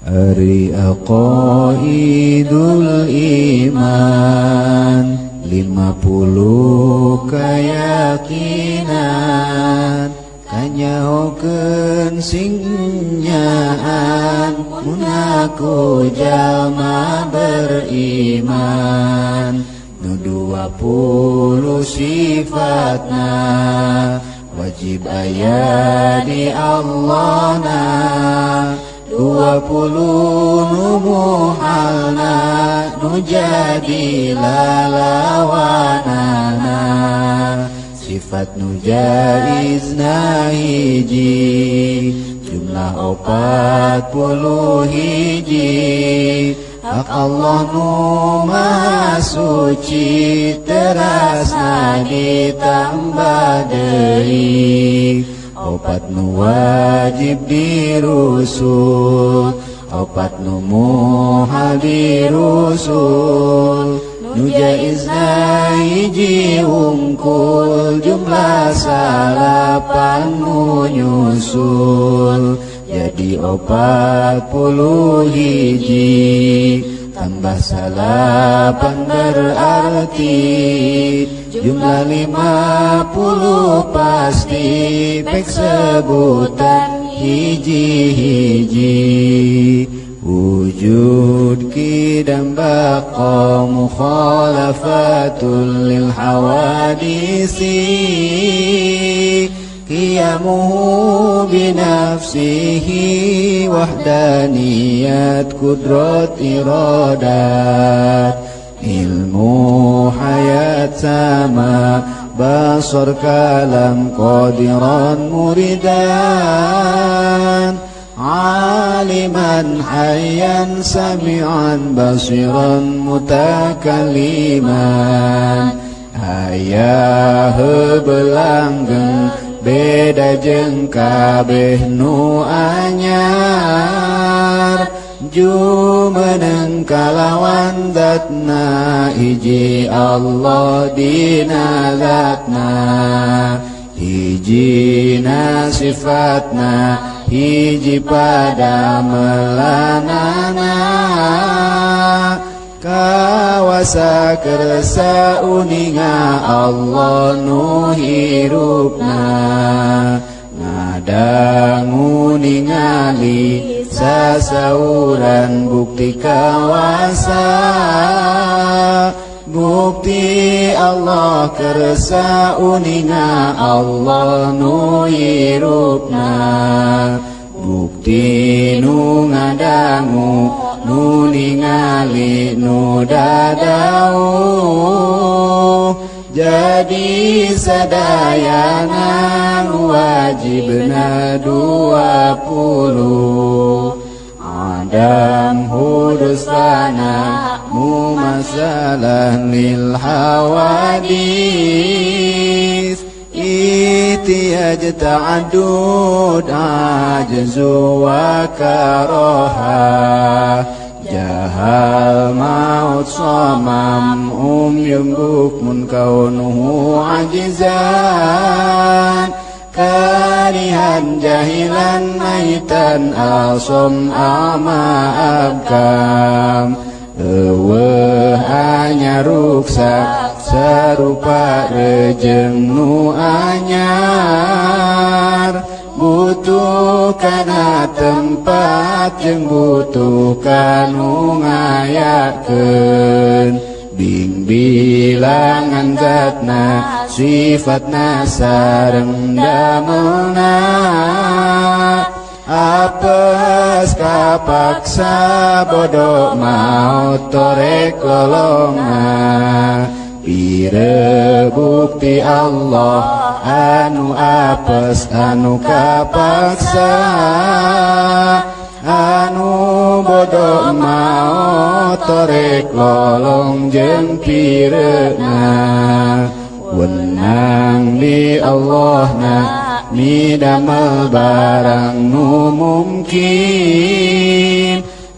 Ari aqaidul iman 50 keyakinan kanyahokeun singnyaan mun aku jalma beriman nu 20 sifatna wajib aya di Allahna 20 nu muhalna nu jadi lalawanana sifat nu jaizna hiji jumlah 40 hiji hak Allah nu maha suci terasna ditambah deui opat nu wajib dirusul opat nu muhal dirusul nu jaizna hiji hungkul jumlah 8 nu nyusul jadi 40 hiji tambah 8 berarti jumlah 50 pasti pek sebutan hiji-hiji wujud kidam baqa mukhalafatul lil hawadisi qiyamuhu binafsihi wahdaniyat kudrat iradat ilmu hayat sama basar kalam qadiran muridan aliman hayyan sami'an basiran mutakalliman ayah belanggeng beda jeung kabeh nu anyar jumeneng kalawan zatna hiji Allah dina zatna hijina sifatna hiji pada melanana kawasa kersa uninga Allah nu hirupna ngadangu ningali sasauran bukti kawasa bukti Allah kersa uninga Allah nu hirupna bukti nu ngadangu nu ningali nu dadau jadi sadayana wajibna 20 adam hudus lana mumasalah lil hawadis itiyaj ta'adud ajzu wa karoha jahal maut samam umyum bukmun kaunuhu ajizan karihan jahilan maitan asom ama abkam hanya ruksak serupa rejeng nu anyar butuh kana tempat jeung butuh kanu ngayakeun bing bilangan zatna sifatna sareng damelna apes kapaksa bodoh maut torek lolongan pire bukti Allah anu apes anu kapaksa anu bodoh maut torek lolong jeung pireuna wenang di Allahna midamel barang nu mungkin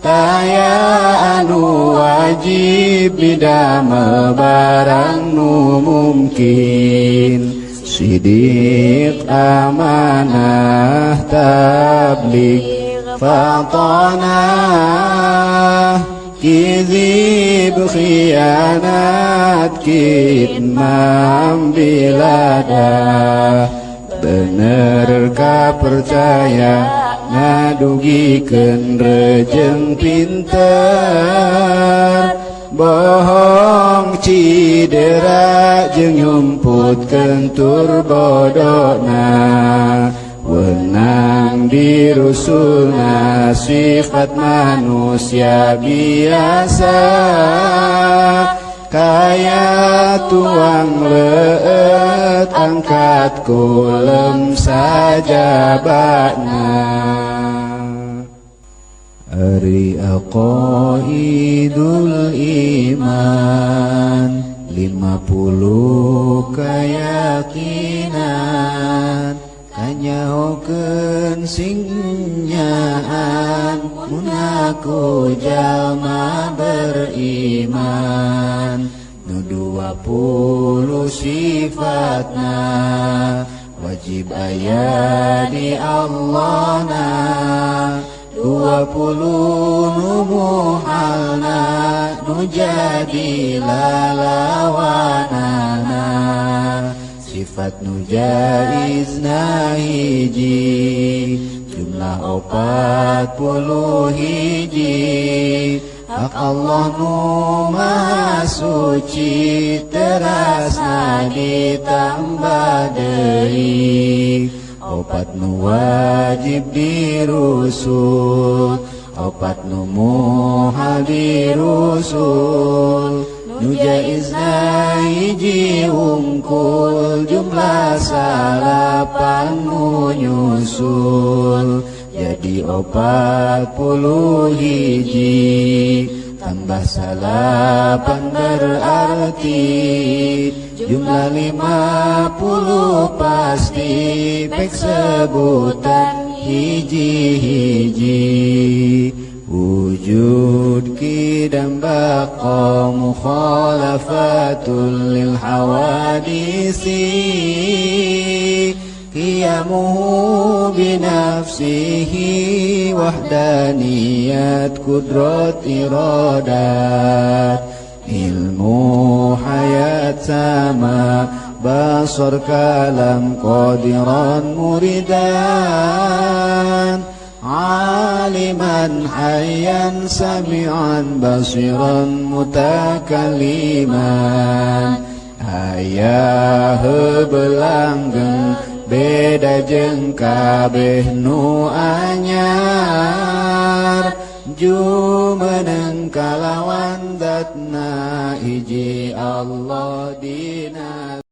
taya anu wajib midamel barang nu mungkin sidik amanah tabligh fatana kizib khianat kitmam bilada bener ka percaya ngadugikeun rejeng pinter bohong cidera jeung nyumputkeun tur bodona wenang dirusulna sifat manusia biasa kaya tuang leut angkat kulem sajabana Ari aqaidul iman 50 keyakinan kanyahokeun singnyahan mun aku jalma beriman nu 20 sifatna wajib aya di Allahna 20 nu muhalna nu jadi lalawanana sifat nu jaizna hiji jumlah 40 hiji hak Allah nu maha suci terasna ditambah deui opat nu wajib dirusul opat nu muhal dirusul nu jaizna hiji hungkul jumlah 8 nu nyusul jadi 40 hiji tambah 8 berarti jumlah 50 pasti pek sebutan hiji-hiji wujud kidam baqa mukhalafatul lil hawadisi qiyamuhu binafsihi wahdaniyat kudrat iradat ilmu hayat sama basar kalam qadiran muridan aliman hayyan sami'an basiran mutakalliman ayah belanggeng beda jeung kabeh nu anyar jumeneng kalawan datna hiji Allah dina